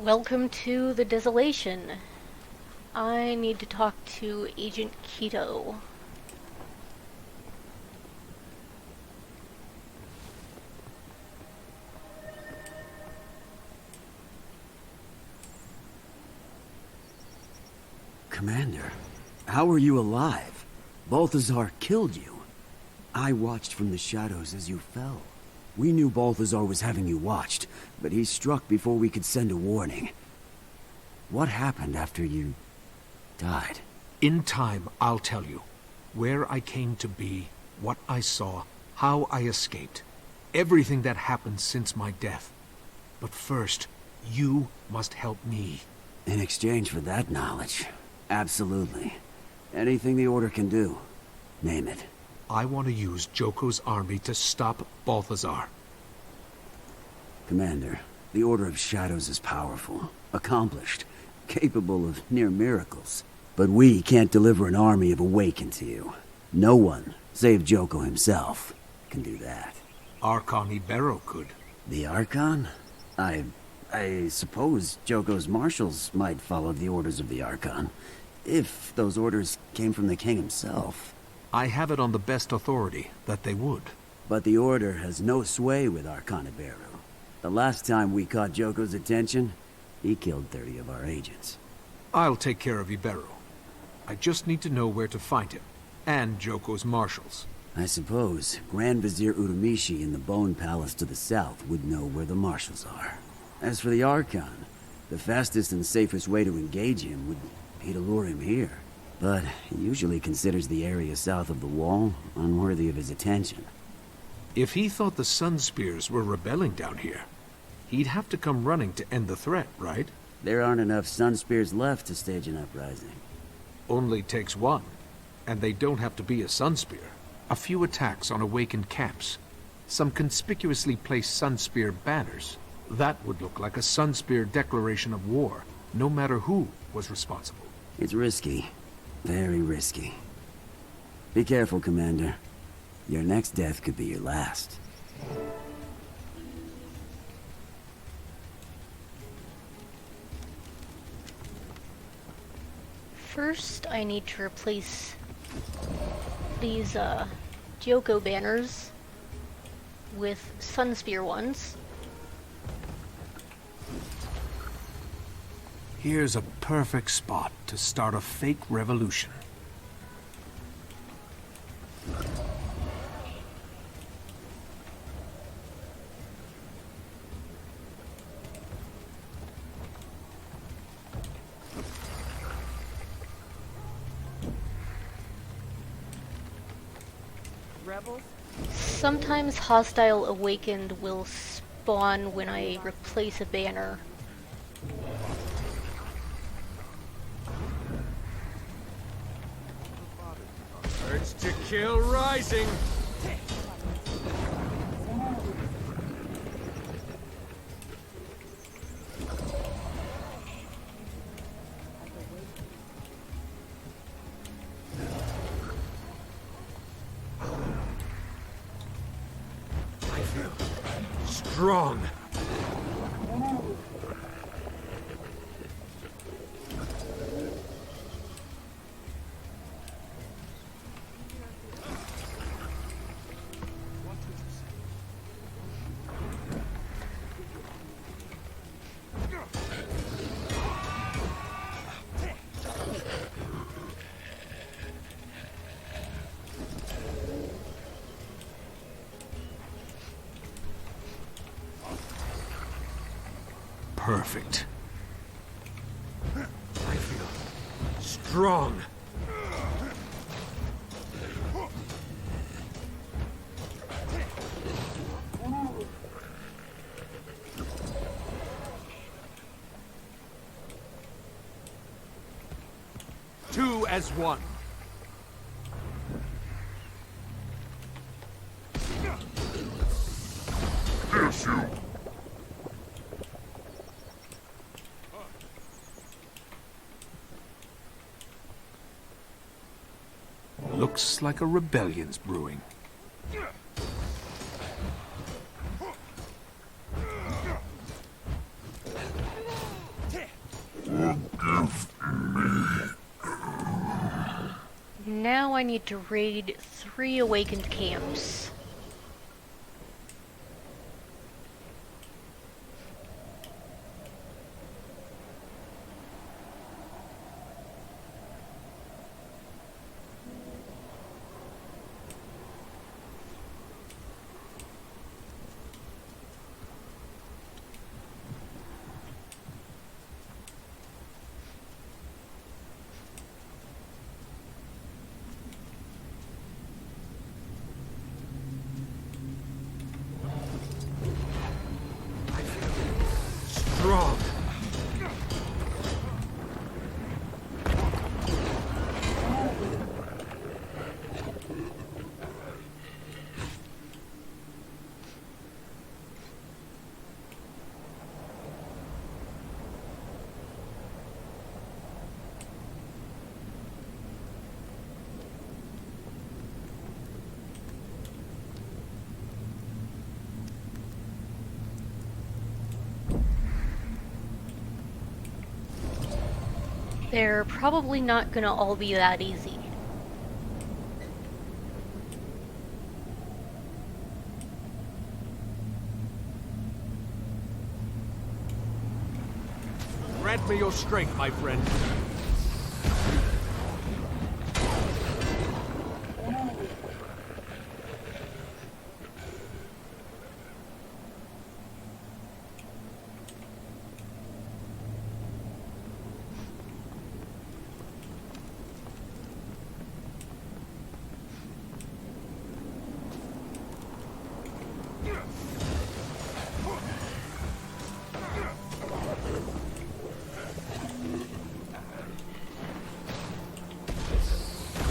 Welcome to the Desolation. I need to talk to Agent Keto. Commander, how are you alive? Balthazar killed you. I watched from the shadows as you fell. We knew Balthazar was having you watched, but he struck before we could send a warning. What happened after you died? In time, I'll tell you. Where I came to be, what I saw, how I escaped. Everything that happened since my death. But first, you must help me. In exchange for that knowledge, absolutely. Anything the Order can do, name it. I want to use Joko's army to stop Balthazar. Commander, the Order of Shadows is powerful, accomplished, capable of near miracles. But we can't deliver an army of Awakened to you. No one, save Joko himself, can do that. Archon Ibero could. The Archon? I suppose Joko's marshals might follow the orders of the Archon, if those orders came from the king himself. I have it on the best authority that they would. But the Order has no sway with Archon Ibero. The last time we caught Joko's attention, he killed 30 of our agents. I'll take care of Ibero. I just need to know where to find him, and Joko's marshals. I suppose Grand Vizier Uramishi in the Bone Palace to the south would know where the marshals are. As for the Archon, the fastest and safest way to engage him would be to lure him here. But he usually considers the area south of the wall unworthy of his attention. If he thought the Sunspears were rebelling down here, he'd have to come running to end the threat, right? There aren't enough Sunspears left to stage an uprising. Only takes one, and they don't have to be a Sunspear. A few attacks on Awakened camps. Some conspicuously placed Sunspear banners. That would look like a Sunspear declaration of war, no matter who was responsible. It's risky. Very risky. Be careful, Commander. Your next death could be your last. First, I need to replace these Joko banners with Sunspear ones. Here's a perfect spot to start a fake revolution. Rebels? Sometimes hostile Awakened will spawn when I replace a banner. Urge to kill rising! I feel strong. Perfect. I feel strong. Two as one. Curse you! Looks like a rebellion's brewing. I need to raid 3 awakened camps. Strong. They're probably not gonna all be that easy. Grant me your strength, my friend.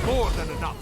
More than enough.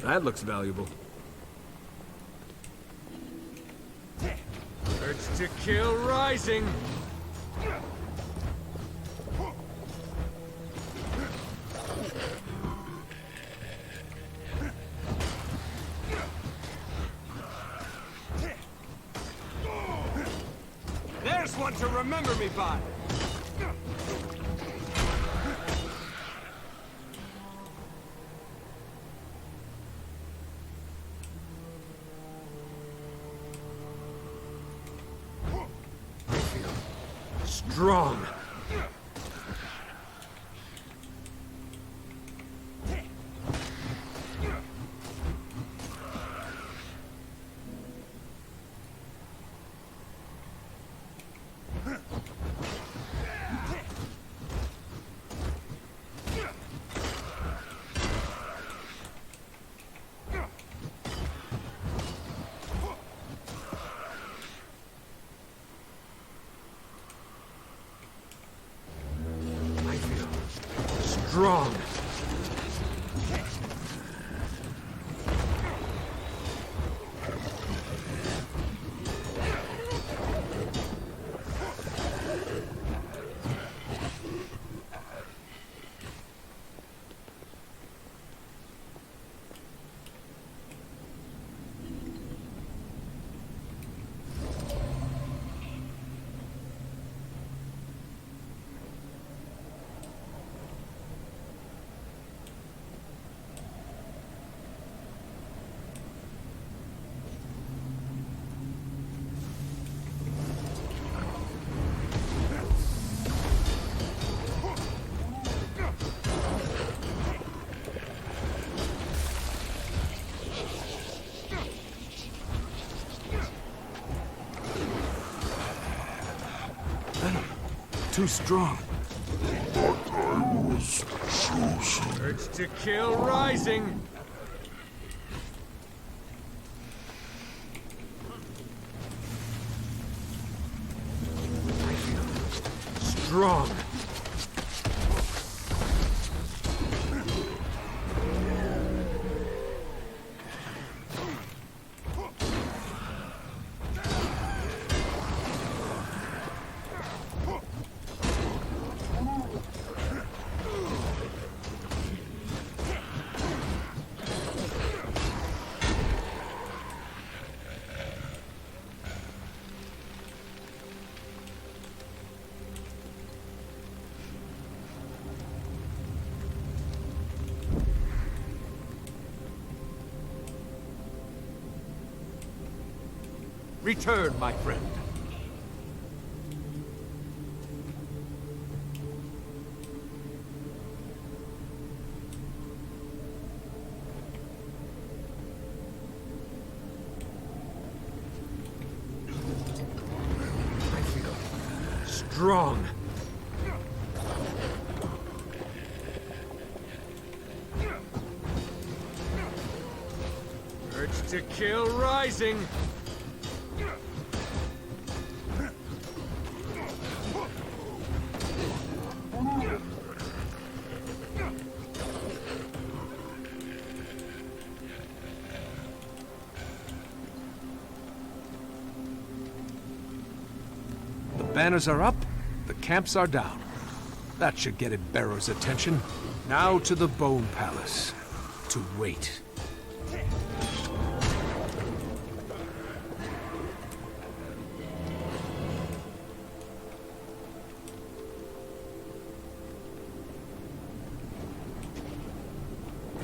That looks valuable. Urge to kill rising. There's one to remember me by. Strong. Strong. Too strong. Urge to kill rising. Strong. Return, my friend. I feel strong. Urge to kill rising. The banners are up, the camps are down. That should get Barrow's attention. Now to the Bone Palace. To wait.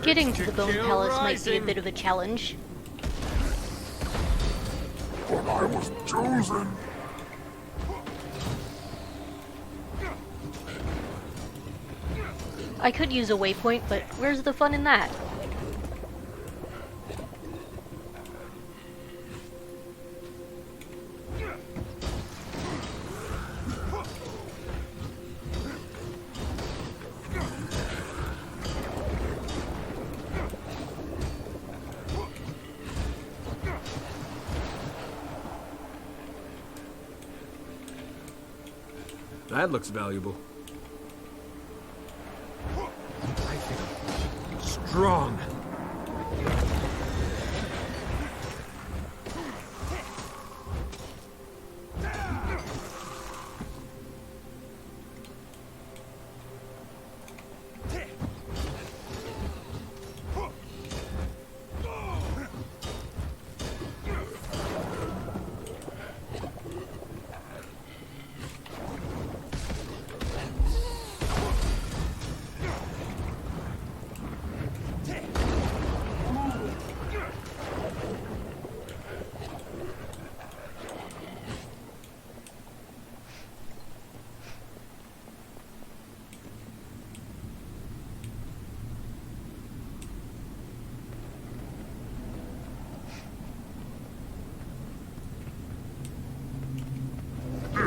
Getting to the Bone Kill Palace might be a rising. bit of a challenge. But I was chosen. I could use a waypoint, but where's the fun in that? That looks valuable. I feel strong.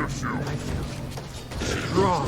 I feel strong.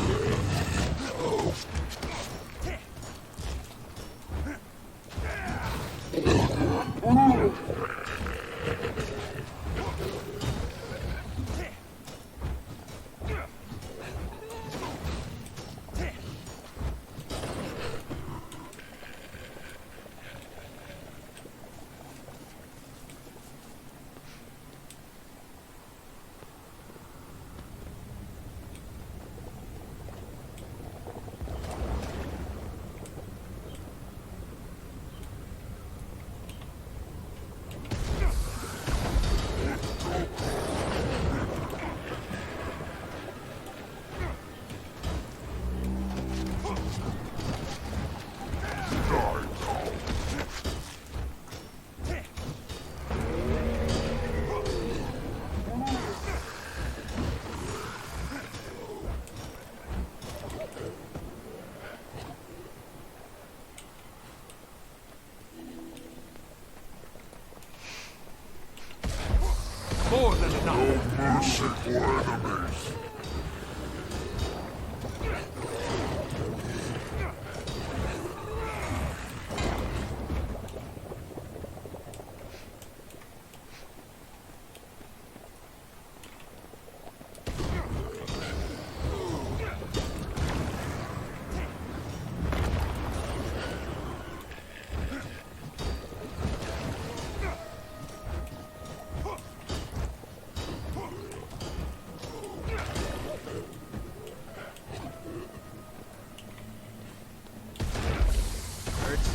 More than enough. Merciful enemies.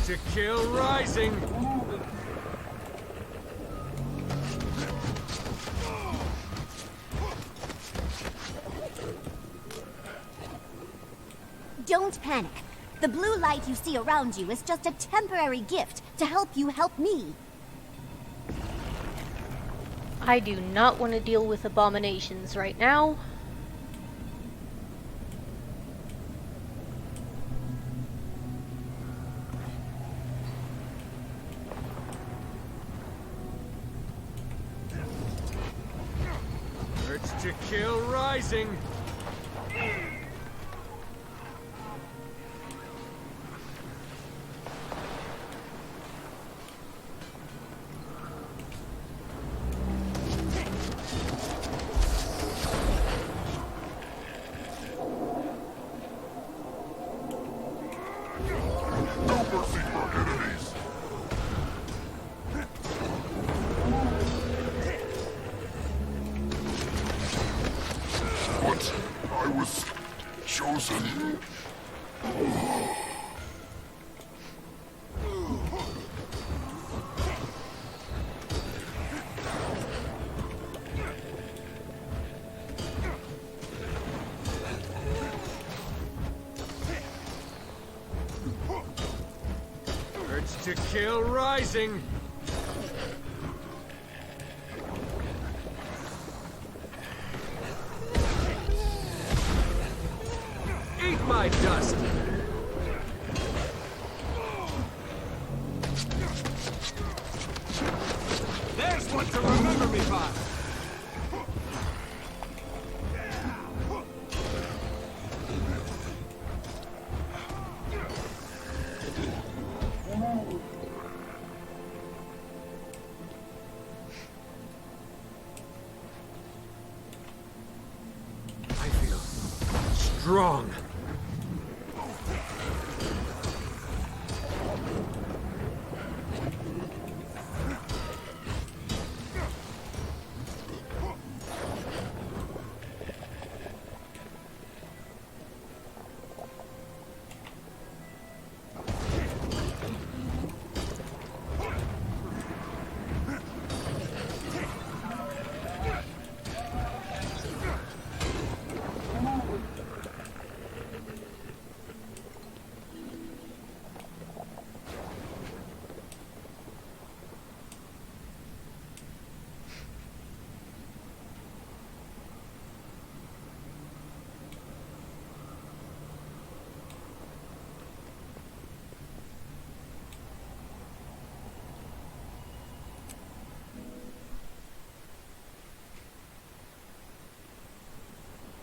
to kill rising. Don't panic. The blue light you see around you is just a temporary gift to help you help me. I do not want to deal with abominations right now. Urge to kill rising. No mercy for enemies. But I was chosen. Urge to kill rising. Eat my dust. There's one to remember me by. I feel strong.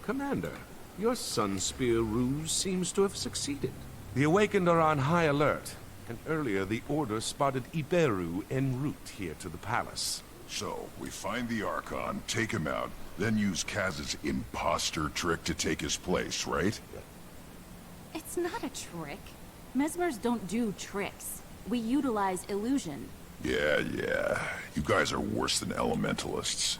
Commander, your Sunspear ruse seems to have succeeded. The Awakened are on high alert, and earlier the Order spotted Iberu en route here to the palace. So, we find the Archon, take him out, then use Kaz's imposter trick to take his place, right? It's not a trick. Mesmers don't do tricks. We utilize illusion. Yeah. You guys are worse than elementalists.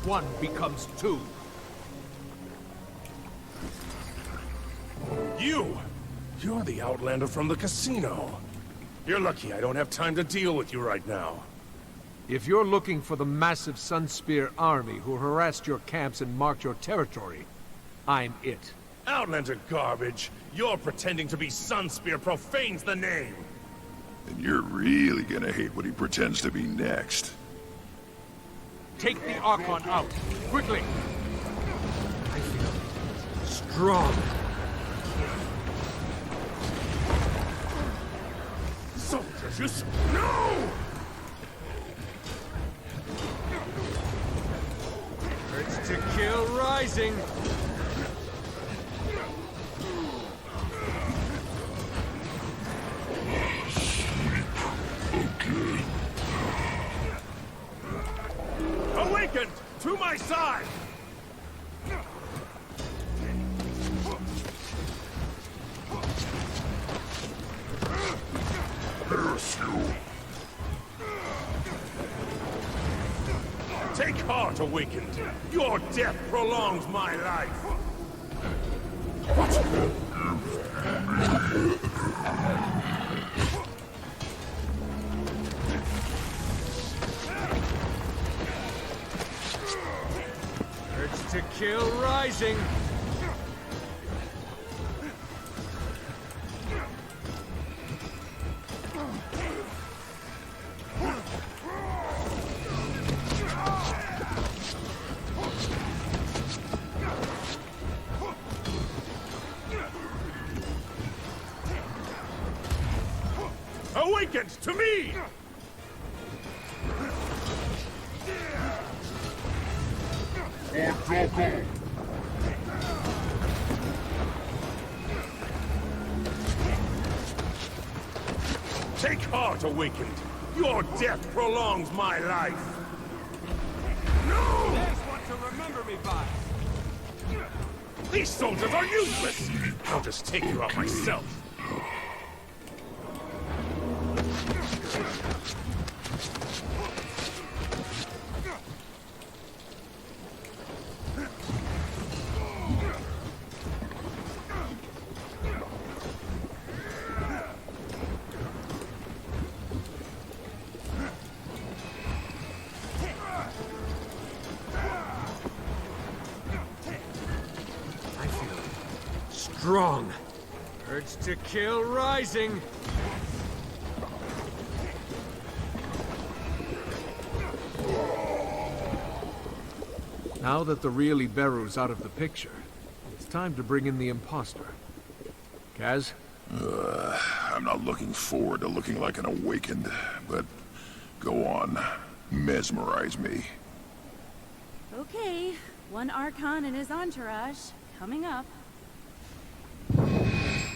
One becomes two. You're the Outlander from the casino. You're lucky I don't have time to deal with you right now. If you're looking for the massive Sunspear army who harassed your camps and marked your territory, I'm it. Outlander garbage. You're pretending to be Sunspear profanes the name. And you're really gonna hate what he pretends to be next. Take the Archon out, quickly! I feel strong. Soldiers, no! Urge to kill rising. Okay. To my side! Curse you! Take heart, Awakened. Your death prolongs my life. Urge to kill rising. Awakened to me! Take heart, Awakened. Your death prolongs my life. No! There's one to remember me by. These soldiers are useless! I'll just take you out myself. I feel strong. Urge to kill rising. Now that the real Iberu's out of the picture, it's time to bring in the imposter. Kaz? I'm not looking forward to looking like an Awakened, but go on. Mesmerize me. Okay, one Archon and his entourage coming up.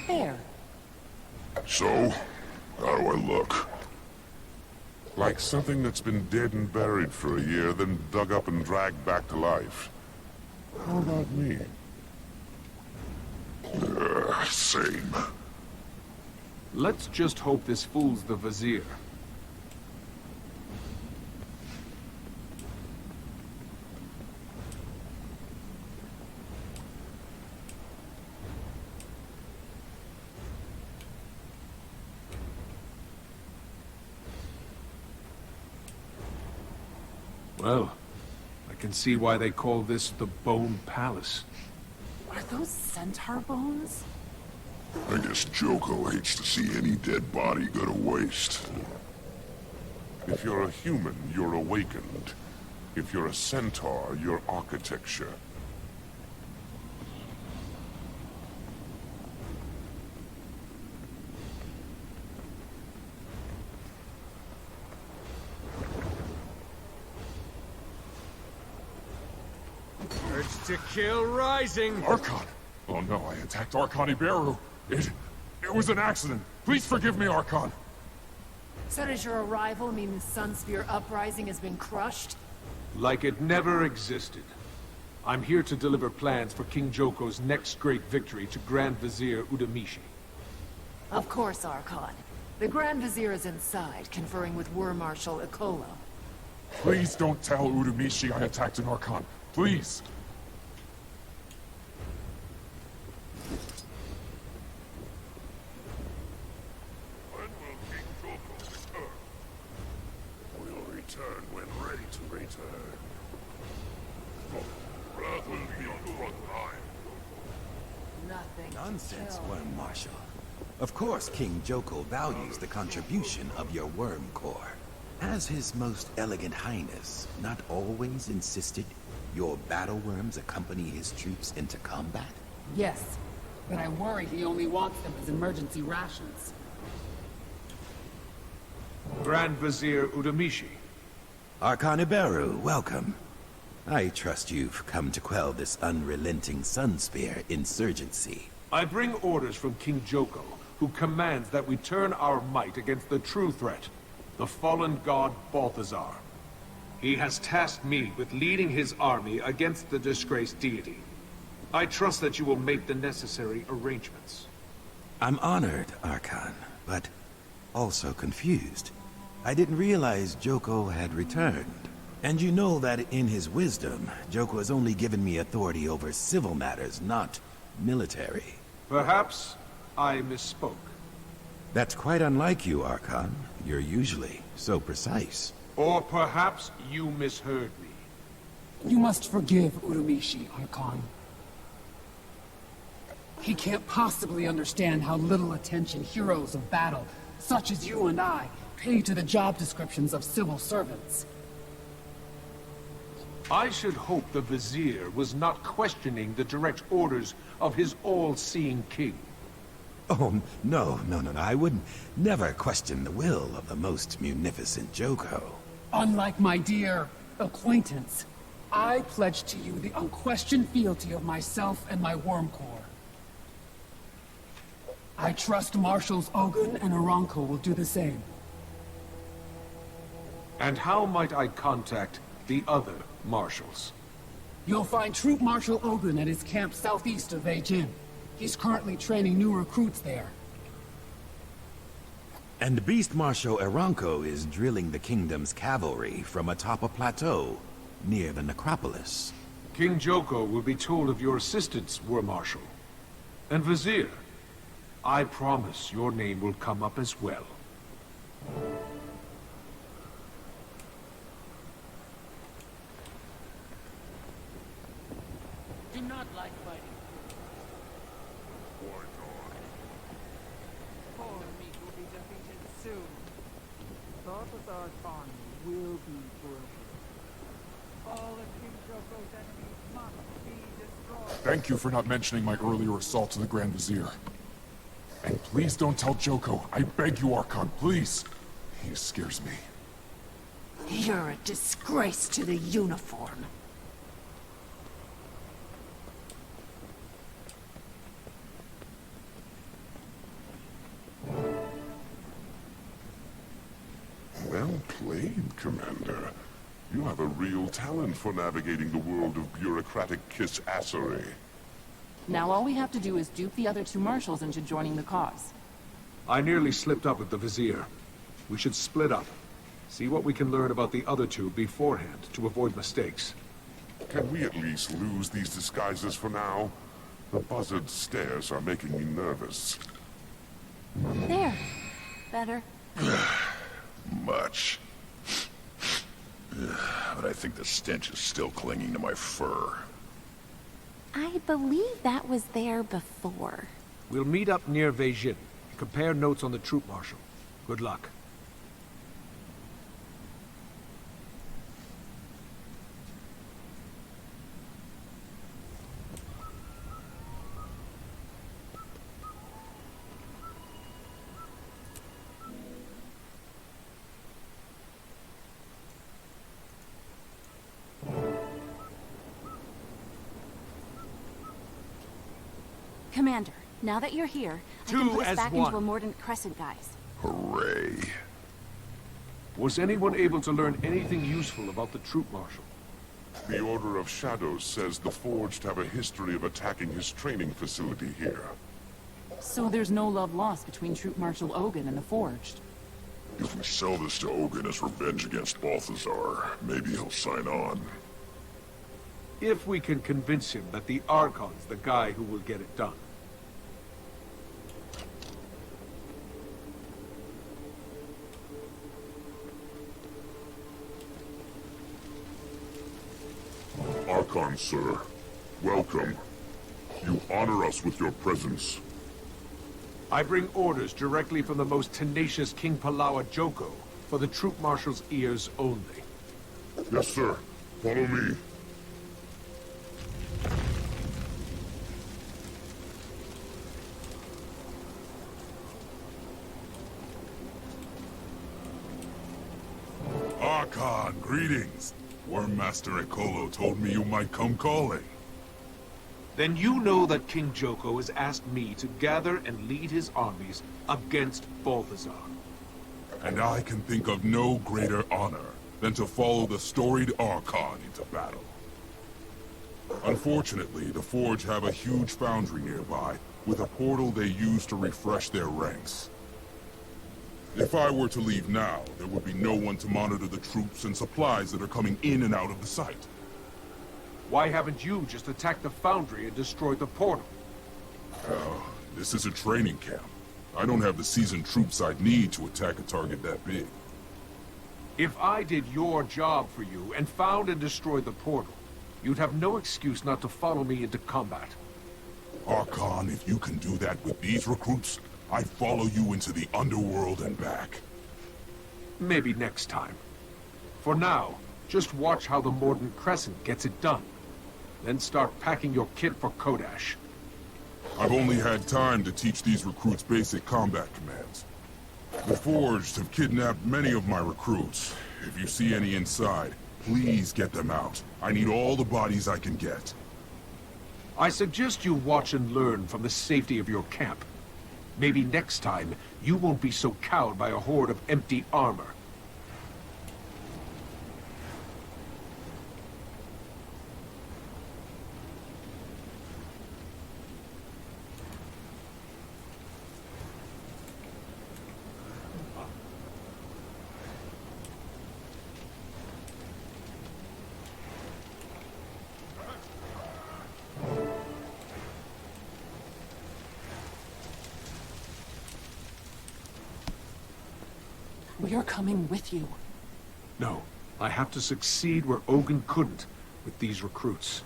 There. So, how do I look? Like something that's been dead and buried for a year, then dug up and dragged back to life. How about me? Same. Let's just hope this fools the Vizier. Well, I can see why they call this the Bone Palace. Are those centaur bones? I guess Joko hates to see any dead body go to waste. If you're a human, you're awakened. If you're a centaur, you're architecture. Urge to kill rising. Archon! Oh no, I attacked Archon Iberu. It was an accident. Please forgive me, Archon. So does your arrival mean the Sunspear uprising has been crushed? Like it never existed. I'm here to deliver plans for King Joko's next great victory to Grand Vizier Udamishi. Of course, Archon. The Grand Vizier is inside, conferring with War Marshal Ikola. Please don't tell Udamishi I attacked an Archon. Please! When will King Joko return? We'll return when ready to return. Wrath will be on the front line. Nothing. Nonsense, Worm Marshal. Of course King Joko values the contribution of your Worm Corps. Has His Most Elegant Highness not always insisted your battle worms accompany his troops into combat? Yes, but I worry he only wants them as emergency rations. Grand Vizier Udamishi. Archon Iberu, welcome. I trust you've come to quell this unrelenting Sunspear insurgency. I bring orders from King Joko, who commands that we turn our might against the true threat, the fallen god Balthazar. He has tasked me with leading his army against the disgraced deity. I trust that you will make the necessary arrangements. I'm honored, Archon, but also confused. I didn't realize Joko had returned. And you know that in his wisdom, Joko has only given me authority over civil matters, not military. Perhaps I misspoke. That's quite unlike you, Archon. You're usually so precise. Or perhaps you misheard me. You must forgive Uramishi, Archon. He can't possibly understand how little attention heroes of battle, such as you and I, pay to the job descriptions of civil servants. I should hope the Vizier was not questioning the direct orders of his all-seeing king. Oh, no. I would never question the will of the most munificent Joko. Unlike my dear acquaintance, I pledge to you the unquestioned fealty of myself and my Worm Corps. I trust Marshals Ogun and Aranko will do the same. And how might I contact the other marshals? You'll find Troop Marshal Ogun at his camp southeast of Beijing. He's currently training new recruits there. And Beast Marshal Aranko is drilling the kingdom's cavalry from atop a plateau near the necropolis. King Joko will be told of your assistance, War Marshal. And Vizier, I promise your name will come up as well. Do not like fighting. Meat will be defeated soon. Balthazar's army will be broken. All of King Joko's enemies must be destroyed. Thank you for not mentioning my earlier assault to the Grand Vizier. And please don't tell Joko. I beg you, Archon, please. He scares me. You're a disgrace to the uniform. Well played, Commander. You have a real talent for navigating the world of bureaucratic kiss-assery. Now all we have to do is dupe the other two marshals into joining the cause. I nearly slipped up with the Vizier. We should split up. See what we can learn about the other two beforehand to avoid mistakes. Can we at least lose these disguises for now? The buzzard stares are making me nervous. There. Better. Much. But I think the stench is still clinging to my fur. I believe that was there before. We'll meet up near Beijing. Compare notes on the troop marshal. Good luck. Commander, now that you're here, I can put us back into a Mordant Crescent, guys. Hooray. Was anyone able to learn anything useful about the troop marshal? The Order of Shadows says the Forged have a history of attacking his training facility here. So there's no love lost between Troop Marshal Ogun and the Forged. If we sell this to Ogun as revenge against Balthazar, maybe he'll sign on. If we can convince him that the Archon's the guy who will get it done. Archon, sir. Welcome. You honor us with your presence. I bring orders directly from the most tenacious King Palawa Joko for the troop marshal's ears only. Yes, sir. Follow me. Archon, greetings. Wormmaster Ekolo told me you might come calling. Then you know that King Joko has asked me to gather and lead his armies against Balthazar. And I can think of no greater honor. than to follow the storied Archon into battle. Unfortunately, the Forge have a huge foundry nearby, with a portal they use to refresh their ranks. If I were to leave now, there would be no one to monitor the troops and supplies that are coming in and out of the site. Why haven't you just attacked the foundry and destroyed the portal? This is a training camp. I don't have the seasoned troops I'd need to attack a target that big. If I did your job for you and found and destroyed the portal, you'd have no excuse not to follow me into combat. Archon, if you can do that with these recruits, I'd follow you into the underworld and back. Maybe next time. For now, just watch how the Mordant Crescent gets it done. Then start packing your kit for Kodash. I've only had time to teach these recruits basic combat commands. The Forged have kidnapped many of my recruits. If you see any inside, please get them out. I need all the bodies I can get. I suggest you watch and learn from the safety of your camp. Maybe next time, you won't be so cowed by a horde of empty armor. We are coming with you. No, I have to succeed where Ogun couldn't with these recruits.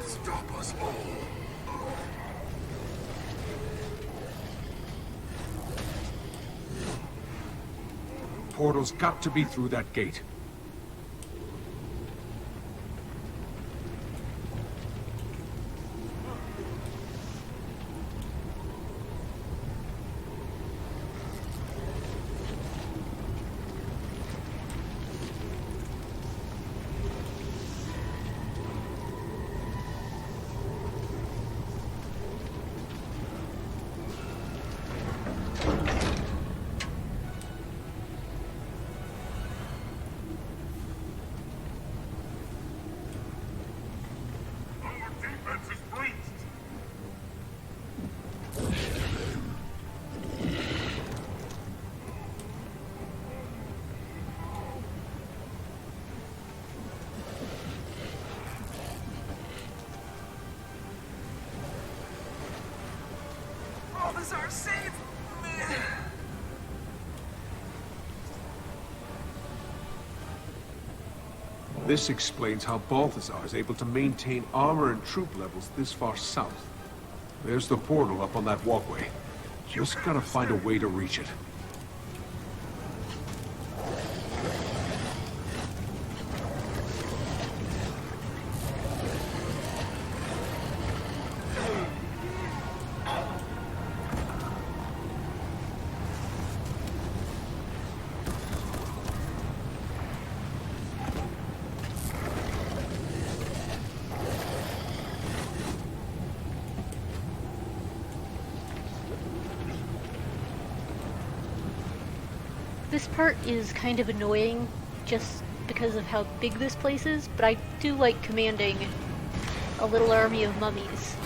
Stop us all. Portal's got to be through that gate. Balthazar, save me! This explains how Balthazar is able to maintain armor and troop levels this far south. There's the portal up on that walkway. Just gotta find a way to reach it. This part is kind of annoying just because of how big this place is, but I do like commanding a little army of mummies.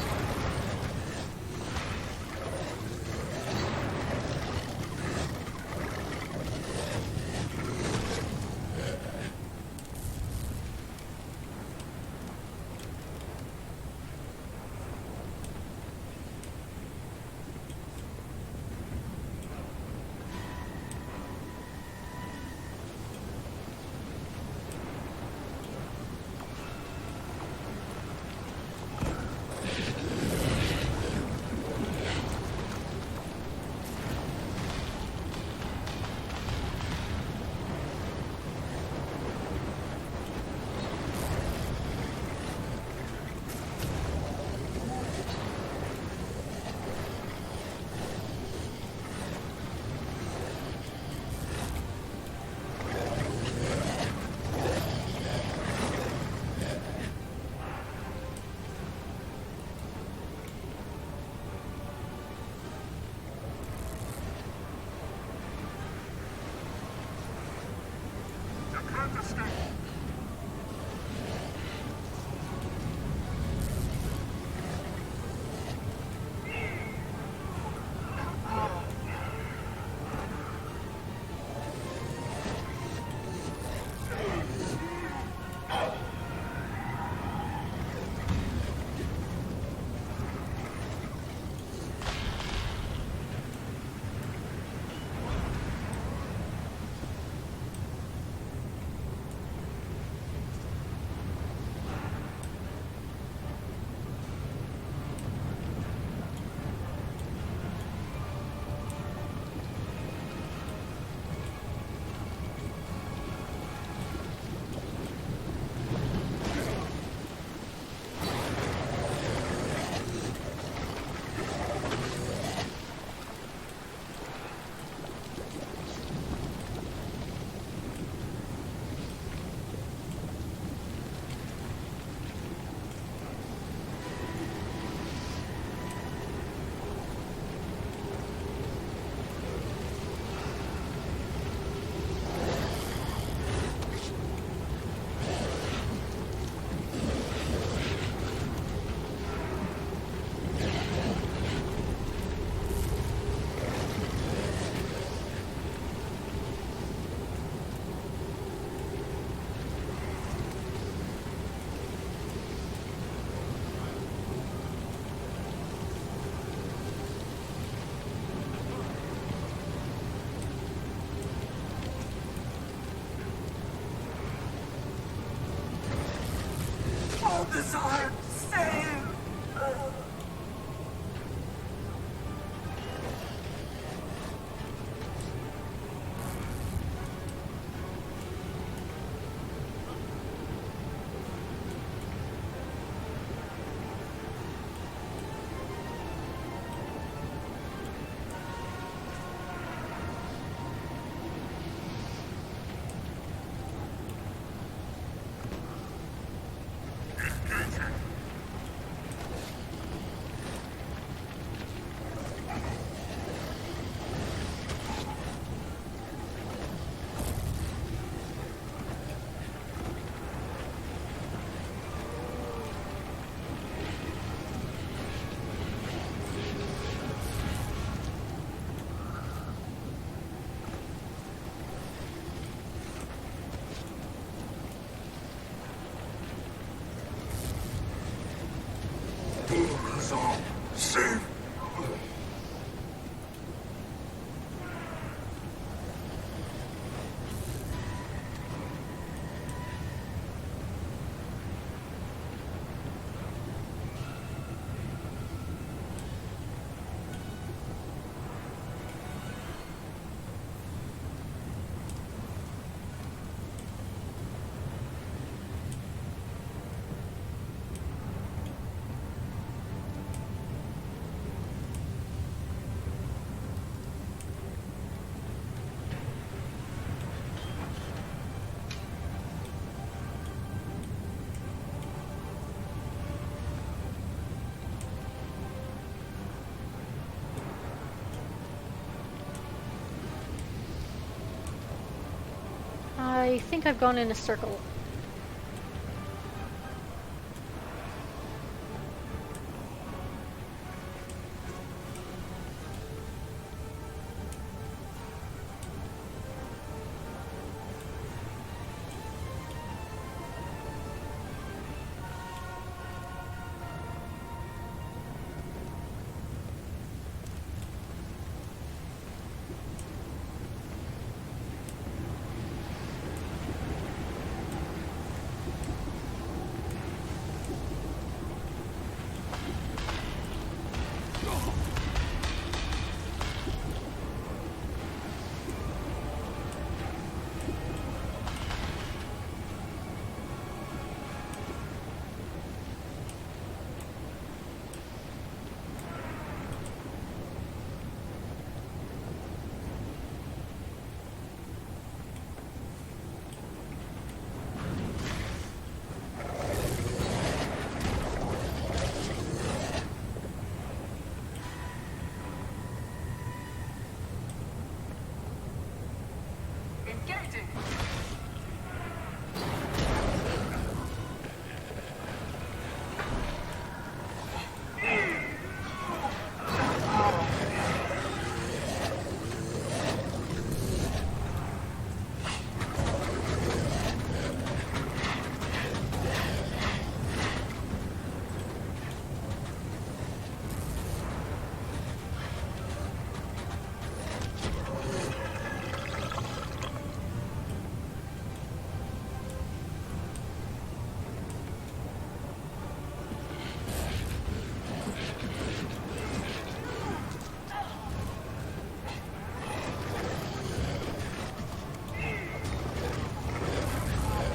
Balthazar, save! I think I've gone in a circle.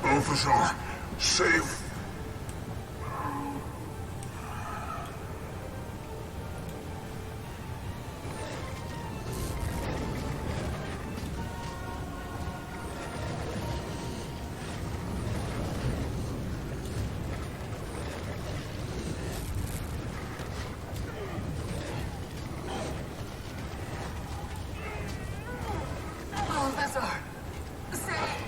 Balthazar, save! Balthazar, save!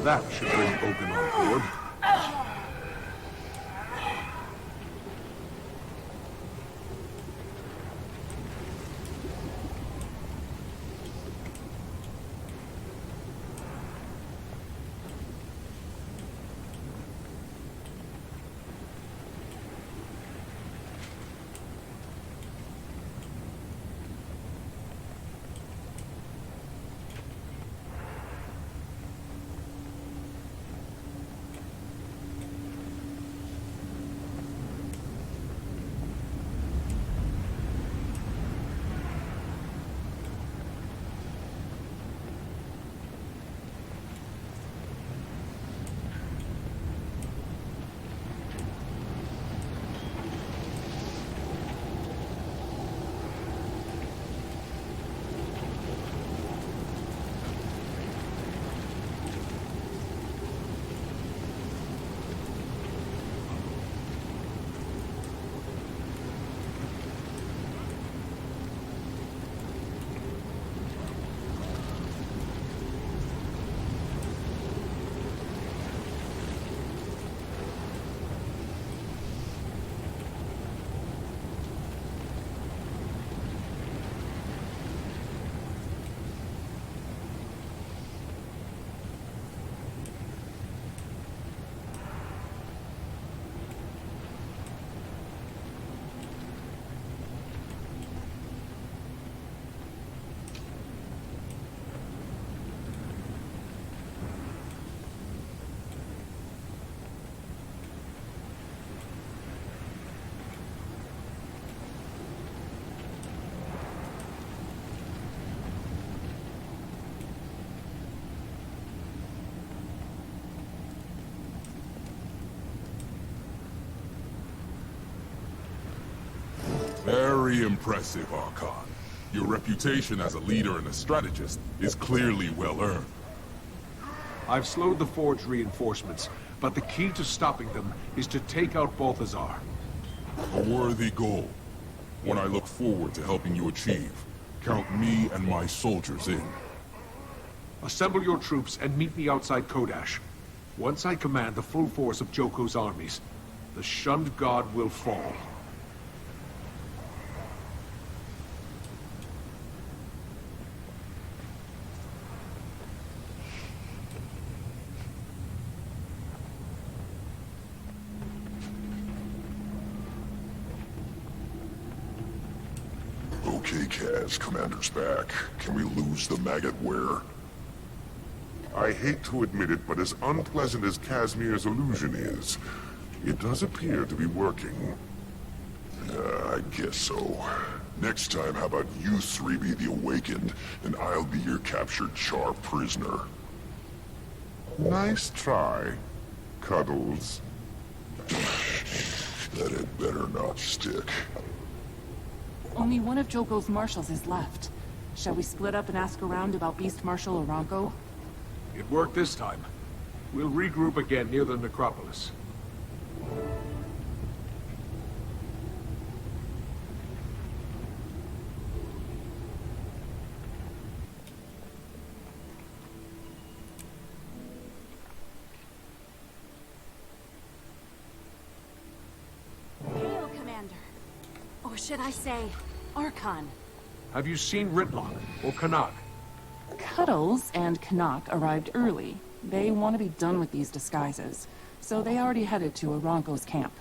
That should bring Ogun on board. Very impressive, Archon. Your reputation as a leader and a strategist is clearly well earned. I've slowed the Forge reinforcements, but the key to stopping them is to take out Balthazar. A worthy goal. One I look forward to helping you achieve. Count me and my soldiers in. Assemble your troops and meet me outside Kodash. Once I command the full force of Joko's armies, the shunned god will fall. Okay, Kaz, Commander's back. Can we lose the maggot wearer? I hate to admit it, but as unpleasant as Casimir's illusion is, it does appear to be working. I guess so. Next time, how about you three be the Awakened, and I'll be your captured Char prisoner. Nice try, Cuddles. That had better not stick. Only one of Joko's marshals is left. Shall we split up and ask around about Beast Marshal Aranko? It worked this time. We'll regroup again near the necropolis. Hail, Commander. Or should I say, Archon. Have you seen Ritlock or Kanak? Cuddles and Kanak arrived early. They want to be done with these disguises, so they already headed to Aranko's camp.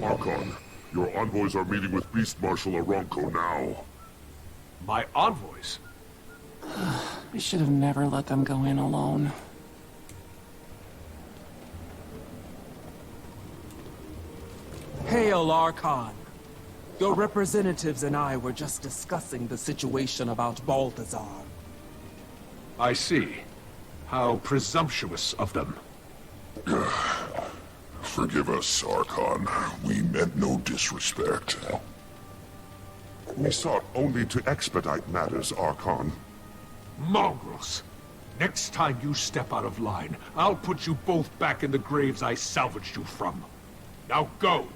Archon, your envoys are meeting with Beast Marshal Aranko now. My envoys? We should have never let them go in alone. Hail, Archon. Your representatives and I were just discussing the situation about Balthazar. I see. How presumptuous of them. Forgive us, Archon. We meant no disrespect. We sought only to expedite matters, Archon. Mongrels! Next time you step out of line, I'll put you both back in the graves I salvaged you from. Now go!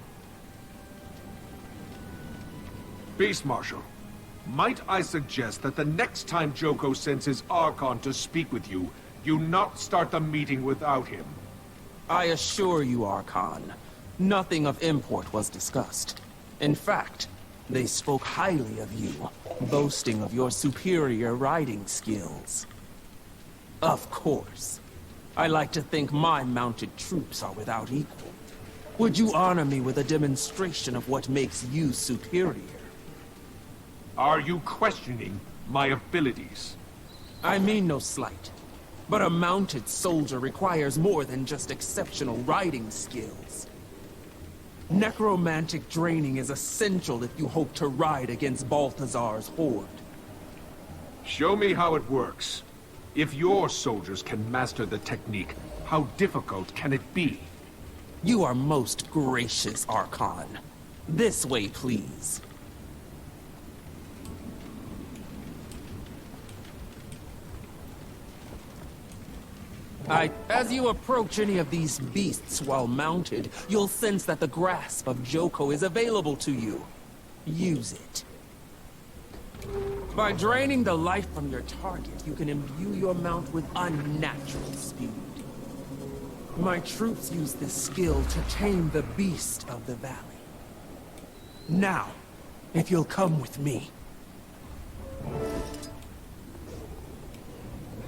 Beast Marshal, might I suggest that the next time Joko sends his Archon to speak with you, you not start the meeting without him? I assure you, Archon, nothing of import was discussed. In fact, they spoke highly of you, boasting of your superior riding skills. Of course. I like to think my mounted troops are without equal. Would you honor me with a demonstration of what makes you superior? Are you questioning my abilities? I mean no slight. But a mounted soldier requires more than just exceptional riding skills. Necromantic draining is essential if you hope to ride against Balthazar's horde. Show me how it works. If your soldiers can master the technique, how difficult can it be? You are most gracious, Archon. This way, please. As you approach any of these beasts while mounted, you'll sense that the grasp of Joko is available to you. Use it. By draining the life from your target, you can imbue your mount with unnatural speed. My troops use this skill to tame the beast of the valley. Now, if you'll come with me.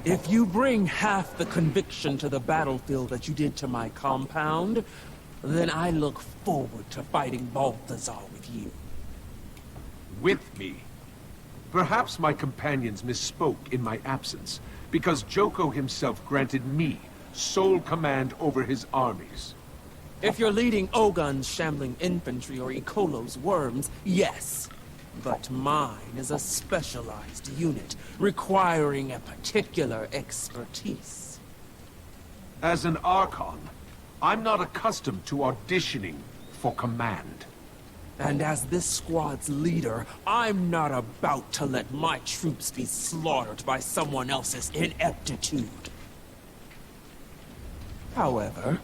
If you bring half the conviction to the battlefield that you did to my compound, then I look forward to fighting Balthazar with you. With me? Perhaps my companions misspoke in my absence, because Joko himself granted me sole command over his armies. If you're leading Ogun's shambling infantry or Ikolo's worms, yes. But mine is a specialized unit, requiring a particular expertise. As an Archon, I'm not accustomed to auditioning for command. And as this squad's leader, I'm not about to let my troops be slaughtered by someone else's ineptitude. However,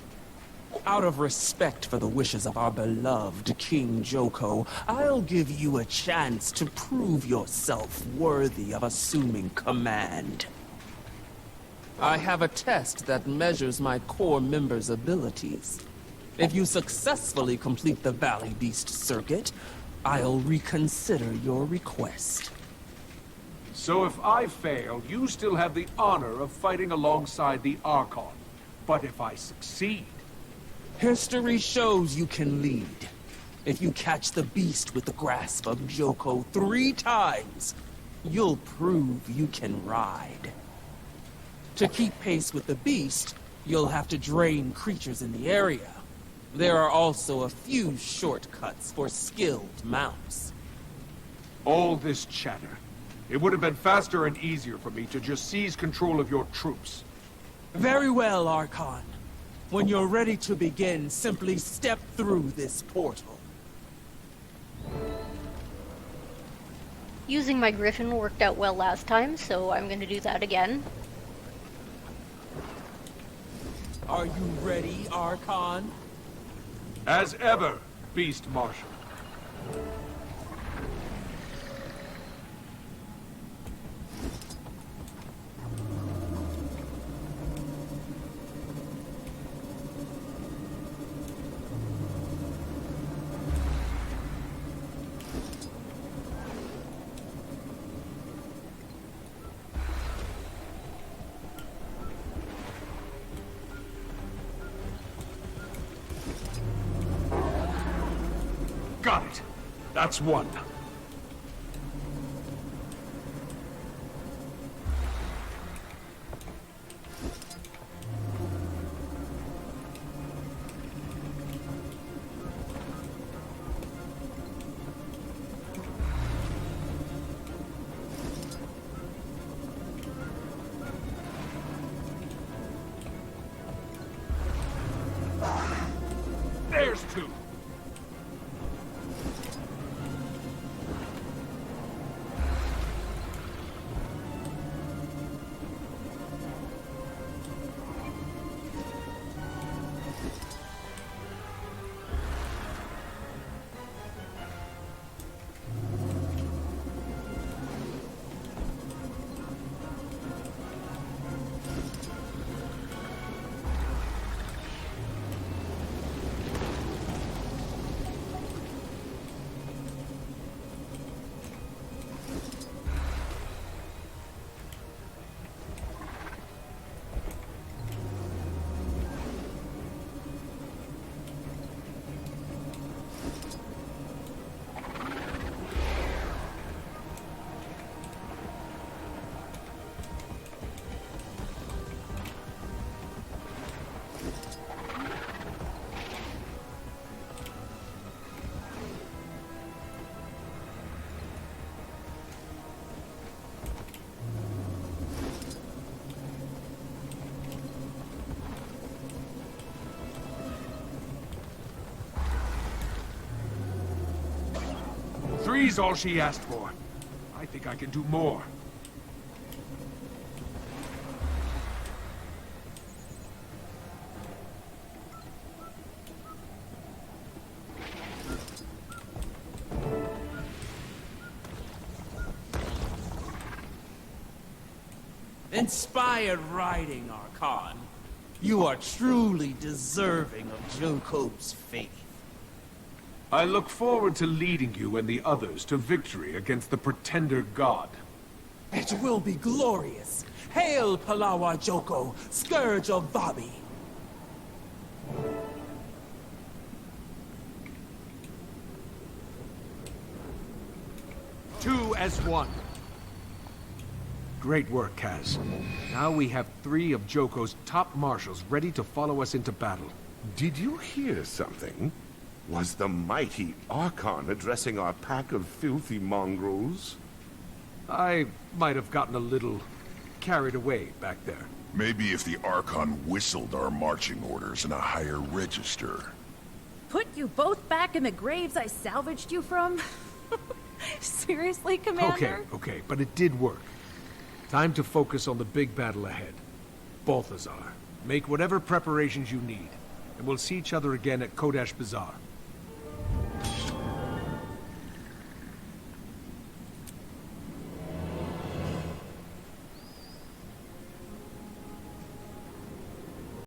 out of respect for the wishes of our beloved King Joko, I'll give you a chance to prove yourself worthy of assuming command. I have a test that measures my core members' abilities. If you successfully complete the Valley Beast circuit, I'll reconsider your request. So if I fail, you still have the honor of fighting alongside the Archon. But if I succeed... History shows you can lead. If you catch the beast with the grasp of Joko 3 times, you'll prove you can ride. To keep pace with the beast, you'll have to drain creatures in the area. There are also a few shortcuts for skilled mounts. All this chatter. It would have been faster and easier for me to just seize control of your troops. Very well, Archon. When you're ready to begin, simply step through this portal. Using my griffin worked out well last time, so I'm going to do that again. Are you ready, Archon? As ever, Beast Marshal. Got it. That's one. There's two. Three's all she asked for. I think I can do more. Inspired riding, Archon. You are truly deserving of Joko's faith. I look forward to leading you and the others to victory against the Pretender God. It will be glorious. Hail, Palawa Joko, Scourge of Vabi. Two as one. Great work, Kaz. Now we have 3 of Joko's top marshals ready to follow us into battle. Did you hear something? Was the mighty Archon addressing our pack of filthy mongrels? I might have gotten a little carried away back there. Maybe if the Archon whistled our marching orders in a higher register. Put you both back in the graves I salvaged you from? Seriously, Commander? Okay, but it did work. Time to focus on the big battle ahead. Balthazar, make whatever preparations you need, and we'll see each other again at Kodesh Bazaar.